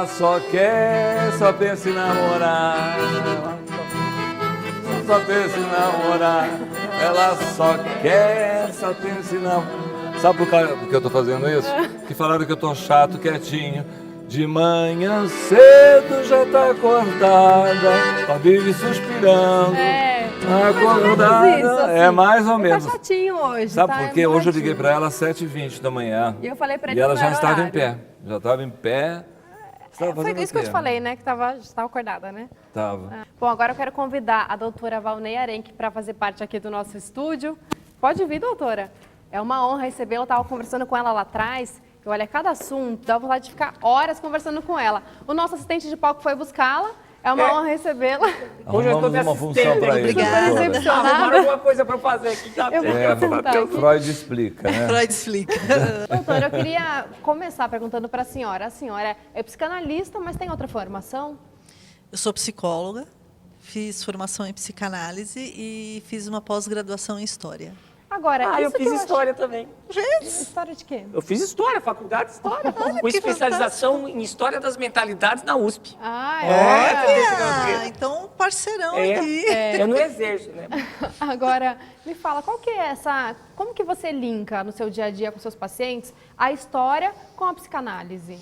Ela só pensa em namorar. Só pensa em namorar. Ela só pensa em namorar. Sabe por que eu tô fazendo isso? Que falaram que eu tô chato, quietinho. De manhã cedo já tá acordada, só vive suspirando. Acordada. Isso, assim. É mais ou menos. Tá chatinho hoje. Sabe tá por quê? Hoje eu liguei enjoadinho. pra ela às 7h20 da manhã. E eu falei pra ele E ela que já não era estava em horário. pé. Já estava em pé. Você estava Foi fazendo isso o que eu quê? te falei, né? Que estava acordada, né? Tava. Bom, agora eu quero convidar a doutora Valnei Arenque para fazer parte aqui do nosso estúdio. Pode vir, doutora. É uma honra recebê-la. Eu estava conversando com ela lá atrás. Eu olha, cada assunto, dá vontade de ficar horas conversando com ela. O nosso assistente de palco foi buscá-la. É uma honra recebê-la. Hoje eu estou Arrumamos me uma função para ele. Obrigada. doutora. Decepcionada. Arrumaram alguma coisa para eu fazer aqui. Tá? Eu vou apresentar aqui. Freud explica, né? Freud explica. Doutora, eu queria começar perguntando para a senhora. A senhora é psicanalista, mas tem outra formação? Eu sou psicóloga, fiz formação em psicanálise e fiz uma pós-graduação em História. Agora, Eu isso que fiz acho- história também. História de quê? Eu fiz história, faculdade de história. Com especialização em história das mentalidades na USP. Olha, então parceirão aqui. Eu não exerço, né? Agora, me fala, qual que é essa... Como que você linka no seu dia a dia com seus pacientes a história com a psicanálise?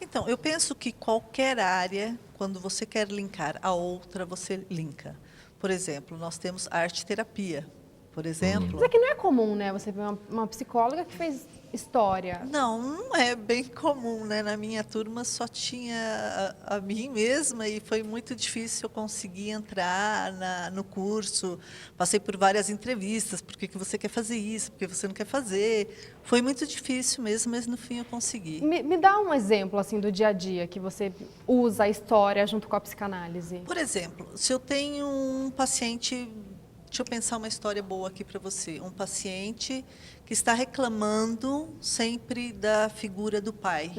Então, eu penso que qualquer área, quando você quer linkar a outra, você linka. Por exemplo, nós temos arte-terapia, por exemplo. Mas é que não é comum, né? Você ver uma psicóloga que fez história. Não é bem comum, né? Na minha turma só tinha a mim mesma e foi muito difícil eu conseguir entrar no curso. Passei por várias entrevistas, por que você quer fazer isso, por que você não quer fazer. Foi muito difícil mesmo, mas no fim eu consegui. Me dá um exemplo, assim, do dia a dia que você usa a história junto com a psicanálise. Por exemplo, se eu tenho um paciente... Deixa eu pensar uma história boa aqui para você. Um paciente que está reclamando sempre da figura do pai,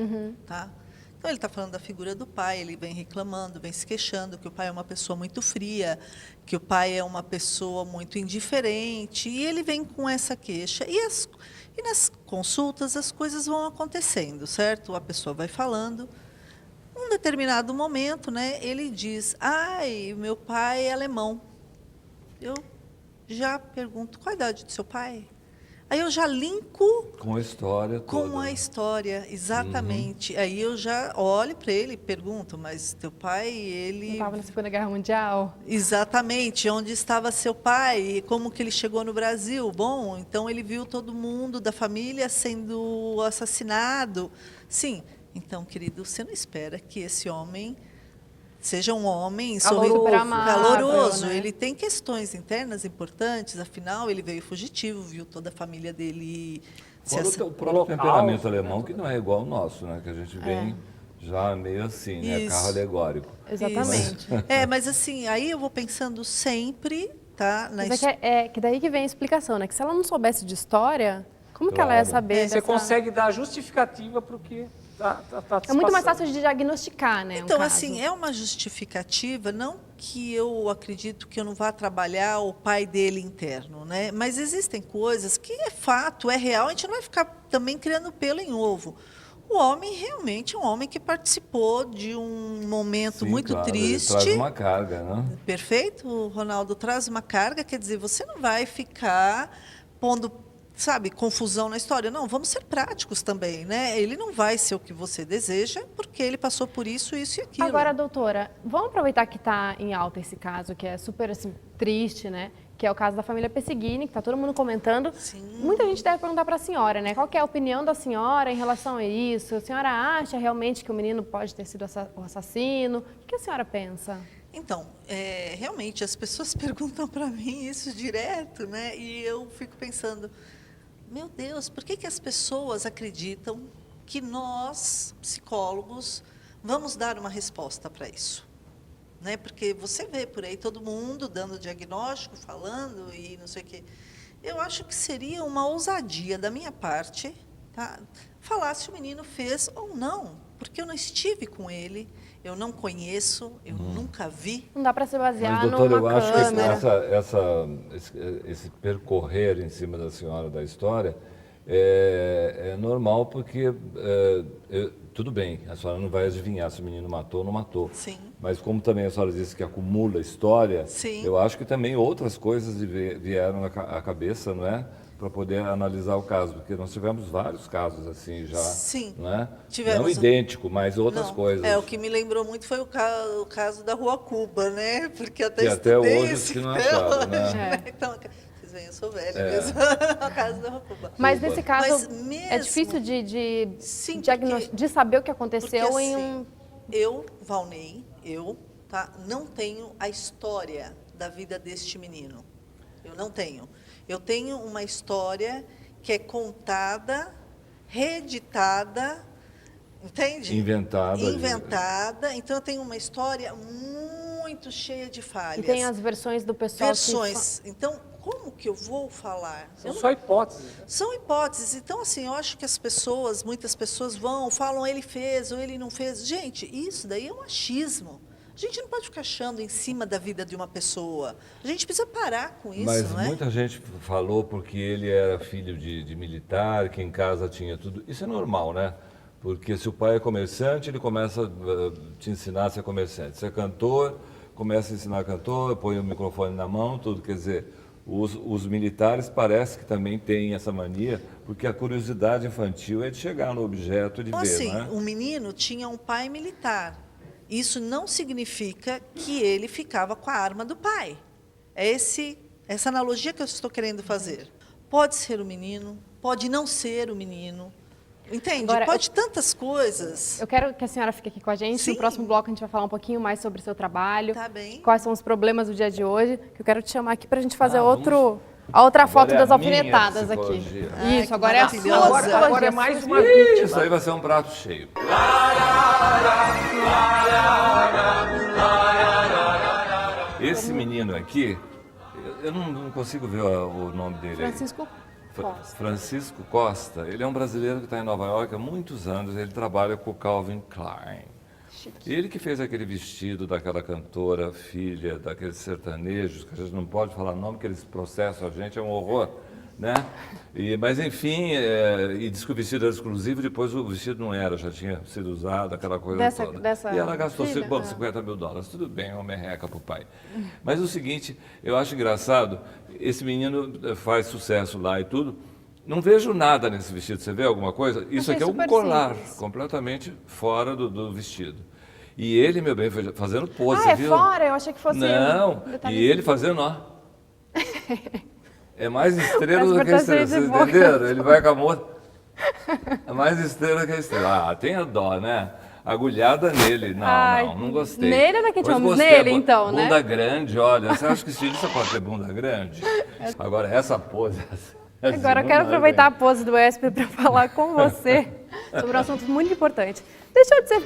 tá? Então, ele está falando da figura do pai, ele vem reclamando, vem se queixando que o pai é uma pessoa muito fria, que o pai é uma pessoa muito indiferente, e ele vem com essa queixa. E nas consultas as coisas vão acontecendo, certo? A pessoa vai falando. Num determinado momento, né, ele diz, meu pai é alemão. Eu já pergunto, qual a idade do seu pai? Aí eu já linko Com a história toda. com a história, exatamente. Aí eu já olho para ele e pergunto, mas teu pai, ele... Estava na Segunda Guerra Mundial. Exatamente, onde estava seu pai, como que ele chegou no Brasil? Bom, então ele viu todo mundo da família sendo assassinado. Sim, então, querido, você não espera que esse homem... seja um homem Super amável, caloroso. né? Ele tem questões internas importantes, afinal, ele veio fugitivo, viu toda a família dele... Fora o próprio temperamento alemão, que não é igual ao nosso, né? Que a gente vem já meio assim, né? Isso. Carro alegórico. Exatamente. Mas assim, aí eu vou pensando sempre, tá? Mas que daí que vem a explicação, né? Que se ela não soubesse de história, como que ela ia Claro. saber Você dessa... consegue dar justificativa para o que está É muito mais fácil de diagnosticar, né? Então, um caso. assim, é uma justificativa, não que eu acredito que eu não vá trabalhar o pai dele interno, né? Mas existem coisas que é fato, é real, a gente não vai ficar também criando pelo em ovo. O homem realmente é um homem que participou de um momento Sim, muito claro, ele triste. traz uma carga, né? Perfeito, Ronaldo, traz uma carga, quer dizer, você não vai ficar pondo, sabe, confusão na história. Não, vamos ser práticos também, né? Ele não vai ser o que você deseja, porque ele passou por isso, isso e aquilo. Agora, doutora, vamos aproveitar que está em alta esse caso, que é super assim, triste, né? Que é o caso da família Pessigini, que está todo mundo comentando. Sim. Muita gente deve perguntar para a senhora, né? Qual que é a opinião da senhora em relação a isso? A senhora acha realmente que o menino pode ter sido o assassino? O que a senhora pensa? Então, realmente, as pessoas perguntam para mim isso direto, né? E eu fico pensando, meu Deus, por que as pessoas acreditam que nós, psicólogos, vamos dar uma resposta para isso? Né? Porque você vê por aí todo mundo dando diagnóstico, falando e não sei o quê. Eu acho que seria uma ousadia da minha parte, tá? Falar se o menino fez ou não, porque eu não estive com ele, eu não conheço, eu nunca vi. Não dá para se basear Mas, doutor, numa eu acho câmera. que esse percorrer em cima da senhora da história é normal porque, tudo bem, a senhora não vai adivinhar se o menino matou ou não matou. Sim. Mas como também a senhora disse que acumula história, Sim. eu acho que também outras coisas vieram à cabeça, não é? Para poder analisar o caso, porque nós tivemos vários casos assim já, Sim. não é? Tivemos. Não idêntico, mas outras Não, coisas. o que me lembrou muito foi o caso da Rua Cuba, né? Porque até Que até estudei hoje esse que não até acharam, hoje, né? Então, vocês veem, eu sou velha mesmo. O caso da Rua Cuba. Mas nesse caso, Mas mesmo- é difícil Sim, de saber o que aconteceu porque, em assim, eu, Valnei, não tenho a história da vida deste menino. Eu não tenho. Eu tenho uma história que é contada, reeditada, entende? Inventada. Então, eu tenho uma história muito cheia de falhas. E tem as versões do pessoal Versões. Então, como que eu vou falar? São só hipóteses. São hipóteses. Então, assim, eu acho que muitas pessoas falam, ele fez ou ele não fez. Gente, isso daí é um achismo. A gente não pode ficar achando em cima da vida de uma pessoa. A gente precisa parar com isso, Mas não é? muita gente falou porque ele era filho de militar, que em casa tinha tudo. Isso é normal, né? Porque se o pai é comerciante, ele começa a te ensinar a ser comerciante. Se é cantor, começa a ensinar cantor, põe o microfone na mão, tudo. Quer dizer, os militares parece que também têm essa mania, porque a curiosidade infantil é de chegar no objeto e de Então, ver, assim, né? o menino tinha um pai militar. Isso não significa que ele ficava com a arma do pai. É essa analogia que eu estou querendo fazer. Pode ser o menino, pode não ser o menino. Entende? Agora, pode tantas coisas. Eu quero que a senhora fique aqui com a gente. Sim. No próximo bloco a gente vai falar um pouquinho mais sobre o seu trabalho. Tá bem. Quais são os problemas do dia de hoje. Que eu quero te chamar aqui para a gente fazer vamos. a outra foto Agora é das a minha alfinetadas aqui. psicologia. Ai, Isso, que agora é a maravilhosa. sua Agora psicologia. é mais uma Isso vítima. aí vai ser um prato cheio. Esse menino aqui, eu não consigo ver o nome dele aí. Francisco Costa. Francisco Costa, ele é um brasileiro que está em Nova York há muitos anos, ele trabalha com o Calvin Klein. Ele que fez aquele vestido daquela cantora, filha daqueles sertanejos, que a gente não pode falar nome, que eles processam a gente, é um horror, né? Mas enfim, e diz que o vestido era exclusivo, depois o vestido não era, já tinha sido usado, aquela coisa toda. E ela gastou filha? 50 mil dólares, tudo bem, é uma merreca para o pai. Mas o seguinte, eu acho engraçado, esse menino faz sucesso lá e tudo, não vejo nada nesse vestido, você vê alguma coisa? Isso Achei aqui é um super colar, simples. completamente fora do vestido. E ele, meu bem, fazendo pose, Ah, é viu? fora? Eu achei que fosse Não, um detalhe. e ele fazendo, ó. É mais estrela Parece do que a cortar cheio estrela, de vocês boca. entenderam? Ele vai com a moça. É mais estrela que a estrela. Ah, tenha dó, né? Agulhada nele. Não, Ai, não gostei. nele era que Pois tínhamos gostei, nele, então, né? Bunda grande, olha. Você acha que estilista pode ter bunda grande? Agora, essa pose... Agora eu quero aproveitar a pose do ESP para falar com você sobre um assunto muito importante.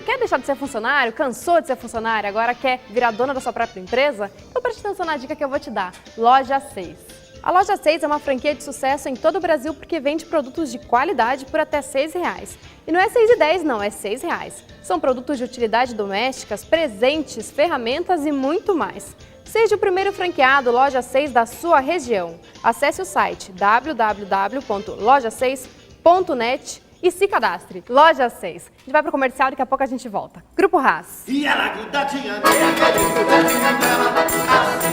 Quer deixar de ser funcionário? Cansou de ser funcionário? Agora quer virar dona da sua própria empresa? Então preste atenção na dica que eu vou te dar. Loja 6. A Loja 6 é uma franquia de sucesso em todo o Brasil porque vende produtos de qualidade por até R$ 6,00. E não é 6,10 não, é R$ 6,00. São produtos de utilidade domésticas, presentes, ferramentas e muito mais. Seja o primeiro franqueado Loja 6 da sua região. Acesse o site www.loja6.net e se cadastre. Loja 6. A gente vai para o comercial, daqui a pouco a gente volta. Grupo Haas. E ela grudadinha nele, aquele grudadinha nela, assim